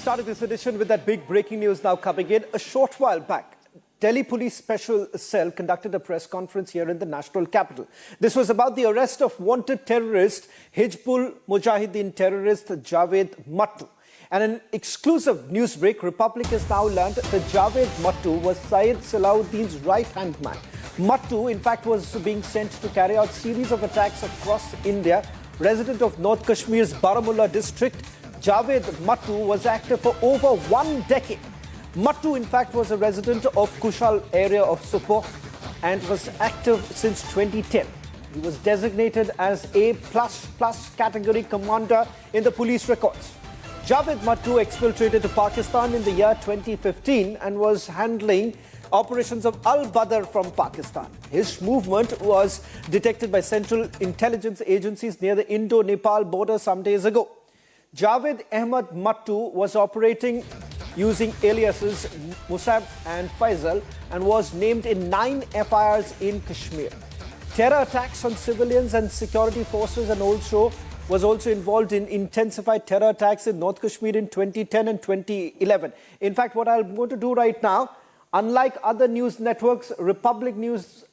started this edition with that big breaking news now coming in. A short while back, Delhi Police Special Cell conducted a press conference here in the national capital. This was about the arrest of wanted terrorist, Hizbul Mujahideen terrorist Javed Matto. And an exclusive news break, Republic has now learned that Javed Matto was Syed Salahuddin's right-hand man. Matto, in fact, was being sent to carry out a series of attacks across India. Resident of North Kashmir's Baramulla district, Javed Matto was active for over 1 decade. Matto, in fact, was a resident of Kushal area of Supor and was active since 2010. He was designated as A++ category commander in the police records. Javed Matto exfiltrated to Pakistan in the year 2015 and was handling operations of Al-Badr from Pakistan. His movement was detected by Central Intelligence agencies near the Indo-Nepal border some days ago. Javed Ahmed Matto was operating using aliases Musab and Faisal and was named in 9 FIRs in Kashmir. Terror attacks on civilians and security forces and was also involved in intensified terror attacks in North Kashmir in 2010 and 2011. In fact, what I'm going to do right now, unlike other news networks, Republic News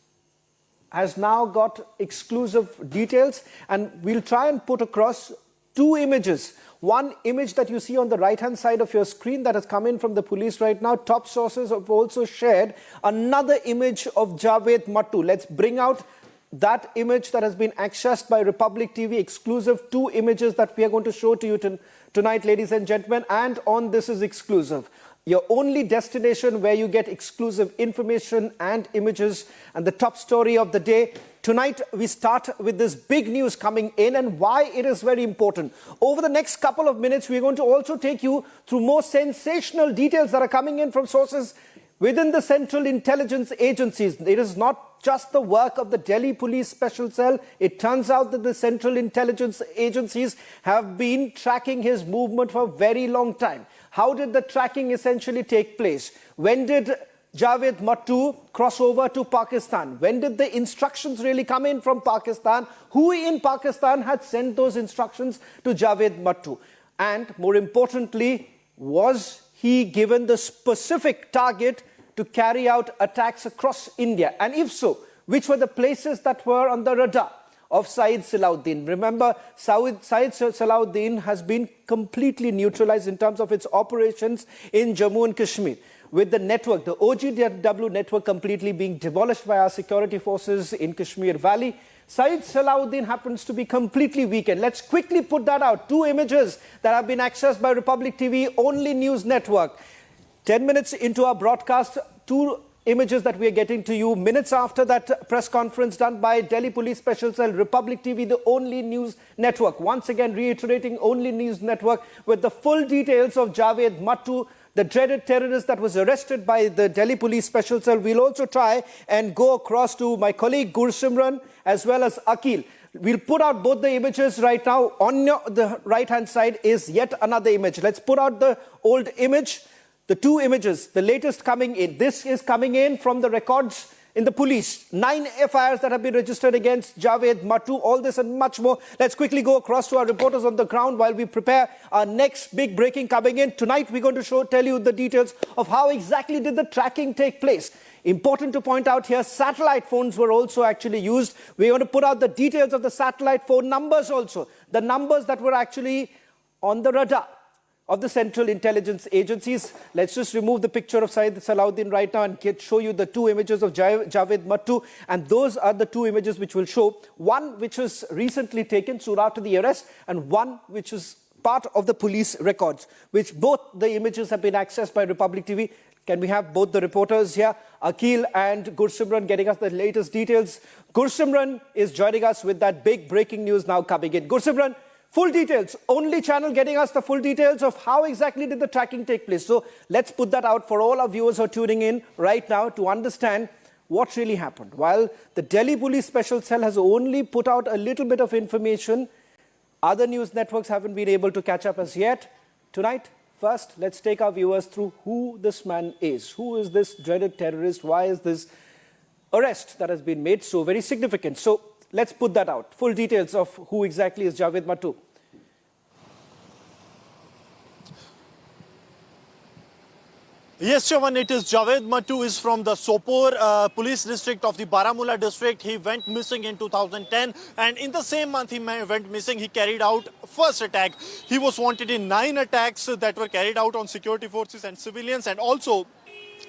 has now got exclusive details, and we'll try and put across 2 images. One image that you see on the right-hand side of your screen that has come in from the police right now. Top sources have also shared another image of Javed Matto. Let's bring out that image that has been accessed by Republic TV. Exclusive 2 images that we are going to show to you tonight, ladies and gentlemen. And on This Is Exclusive, your only destination where you get exclusive information and images and the top story of the day. Tonight, we start with this big news coming in and why it is very important. Over the next couple of minutes, we're going to also take you through more sensational details that are coming in from sources within the Central Intelligence agencies. It is not just the work of the Delhi Police Special Cell. It turns out that the Central Intelligence agencies have been tracking his movement for a very long time. How did the tracking essentially take place? When did Javed Matto cross over to Pakistan? When did the instructions really come in from Pakistan? Who in Pakistan had sent those instructions to Javed Matto? And more importantly, was he given the specific target to carry out attacks across India? And if so, which were the places that were on the radar of Syed Salahuddin? Remember, Syed Salahuddin has been completely neutralized in terms of its operations in Jammu and Kashmir, with the network, the OGW network, completely being demolished by our security forces in Kashmir Valley. Syed Salahuddin happens to be completely weakened. Let's quickly put that out. 2 images that have been accessed by Republic TV, only news network. 10 minutes into our broadcast, 2 images that we are getting to you minutes after that press conference done by Delhi Police Special Cell. Republic TV, the only news network. Once again, reiterating, only news network with the full details of Javed Matto, the dreaded terrorist that was arrested by the Delhi Police Special Cell. We'll also try and go across to my colleague Gursimran as well as Akil. We'll put out both the images right now. On the right-hand side is yet another image. Let's put out the old image. The 2 images, the latest coming in. This is coming in from the records in the police. 9 FIRs that have been registered against Javed Matto. All this and much more. Let's quickly go across to our reporters on the ground while we prepare our next big breaking coming in. Tonight, we're going to tell you the details of how exactly did the tracking take place. Important to point out here, satellite phones were also actually used. We're going to put out the details of the satellite phone numbers also. The numbers that were actually on the radar of the Central Intelligence agencies. Let's just remove the picture of Syed Salahuddin right now and show you the 2 images of Javed Matto. And those are the 2 images which will show. One which was recently taken soon after the arrest, and one which is part of the police records, which both the images have been accessed by Republic TV. Can we have both the reporters here, Akil and Gursimran, getting us the latest details? Gursimran is joining us with that big breaking news now coming in. Gursimran, full details, only channel getting us the full details of how exactly did the tracking take place. So let's put that out for all our viewers who are tuning in right now to understand what really happened. While the Delhi Police Special Cell has only put out a little bit of information, other news networks haven't been able to catch up as yet. Tonight, first, let's take our viewers through who this man is. Who is this dreaded terrorist? Why is this arrest that has been made so very significant? So let's put that out. Full details of who exactly is Javed Matto. Yes, Chavan, it is Javed Matto is from the Sopore police district of the Baramulla district. He went missing in 2010 and in the same month he went missing. He carried out first attack. He was wanted in 9 attacks that were carried out on security forces and civilians, and also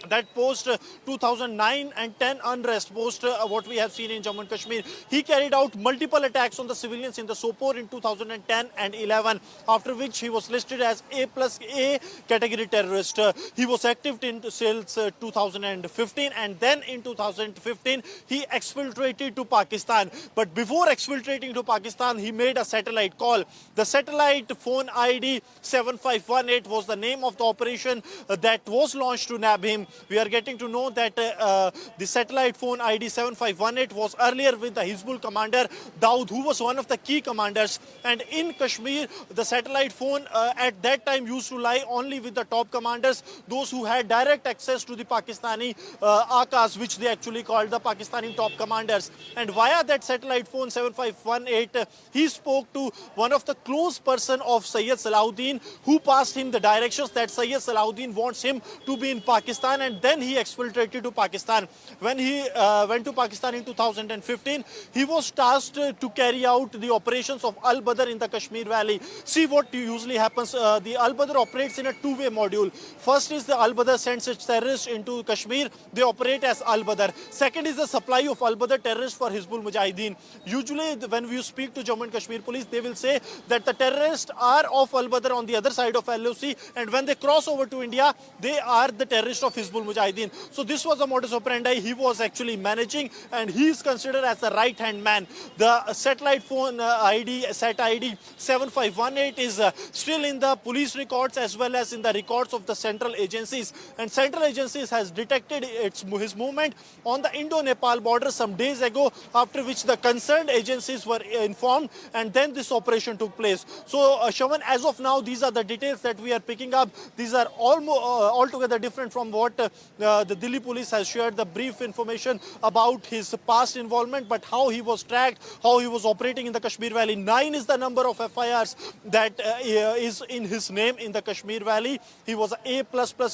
that post 2009 and 10 unrest post what we have seen in Jammu and Kashmir. He carried out multiple attacks on the civilians in the Sopore in 2010 and 11, after which he was listed as A+A category terrorist. He was active in since 2015, and then in 2015 he exfiltrated to Pakistan. But before exfiltrating to Pakistan, he made a satellite call. The satellite phone ID 7518 was the name of the operation that was launched to nab him. We are getting to know that the satellite phone ID 7518 was earlier with the Hizbul commander Daud, who was one of the key commanders. And in Kashmir, the satellite phone at that time used to lie only with the top commanders, those who had direct access to the Pakistani Akas, which they actually called the Pakistani top commanders. And via that satellite phone 7518, he spoke to one of the close person of Sayyid Salahuddin, who passed him the directions that Sayyid Salahuddin wants him to be in Pakistan, and then he exfiltrated to Pakistan. When he went to Pakistan in 2015, he was tasked to carry out the operations of Al-Badr in the Kashmir Valley. See what usually happens. The Al-Badr operates in a two-way module. First is the Al-Badr sends its terrorists into Kashmir. They operate as Al-Badr. Second is the supply of Al-Badr terrorists for Hizbul Mujahideen. Usually when we speak to Jammu and Kashmir police, they will say that the terrorists are of Al-Badr on the other side of LOC, and when they cross over to India, they are the terrorists of Hizbul Mujahideen. So this was the modus operandi he was actually managing, and he is considered as the right-hand man. The satellite phone SAT ID 7518 is still in the police records as well as in the records of the central agencies. And central agencies has detected his movement on the Indo-Nepal border some days ago, after which the concerned agencies were informed, and then this operation took place. So Shawan, as of now, these are the details that we are picking up. These are altogether different from what the Delhi police has shared, the brief information about his past involvement, but how he was tracked, how he was operating in the Kashmir Valley. 9 is the number of FIRs that is in his name in the Kashmir Valley. He was an A++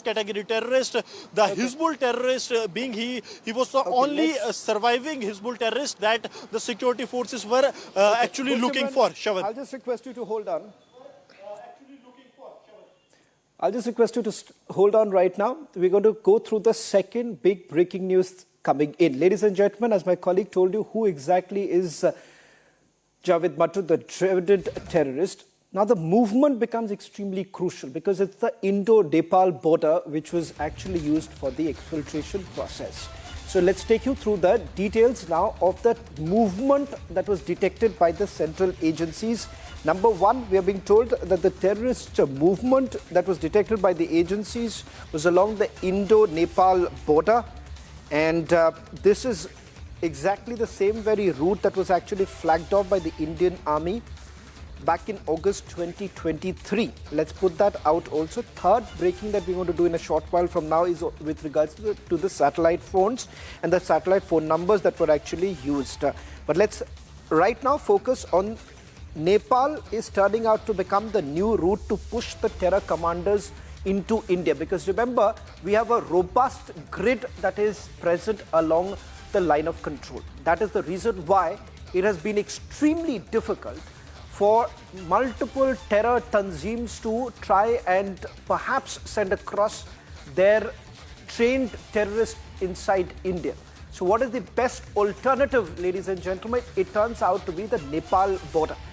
category terrorist. The Hizbul terrorist, being he was the only surviving Hizbul terrorist that the security forces were actually looking for. Shawan, I'll just request you to hold on. I'll just request you to hold on right now. We're going to go through the second big breaking news coming in. Ladies and gentlemen, as my colleague told you, who exactly is Javed Matto, the dreaded terrorist? Now, the movement becomes extremely crucial because it's the Indo-Nepal border which was actually used for the exfiltration process. So let's take you through the details now of the movement that was detected by the central agencies. Number one, we are being told that the terrorist movement that was detected by the agencies was along the Indo-Nepal border. And this is exactly the same very route that was actually flagged off by the Indian Army back in August 2023. Let's put that out also. Third breaking that we're going to do in a short while from now is with regards to the satellite phones and the satellite phone numbers that were actually used. But let's right now focus on Nepal is turning out to become the new route to push the terror commanders into India. Because remember, we have a robust grid that is present along the line of control. That is the reason why it has been extremely difficult for multiple terror tanzeems to try and perhaps send across their trained terrorists inside India. So what is the best alternative, ladies and gentlemen? It turns out to be the Nepal border.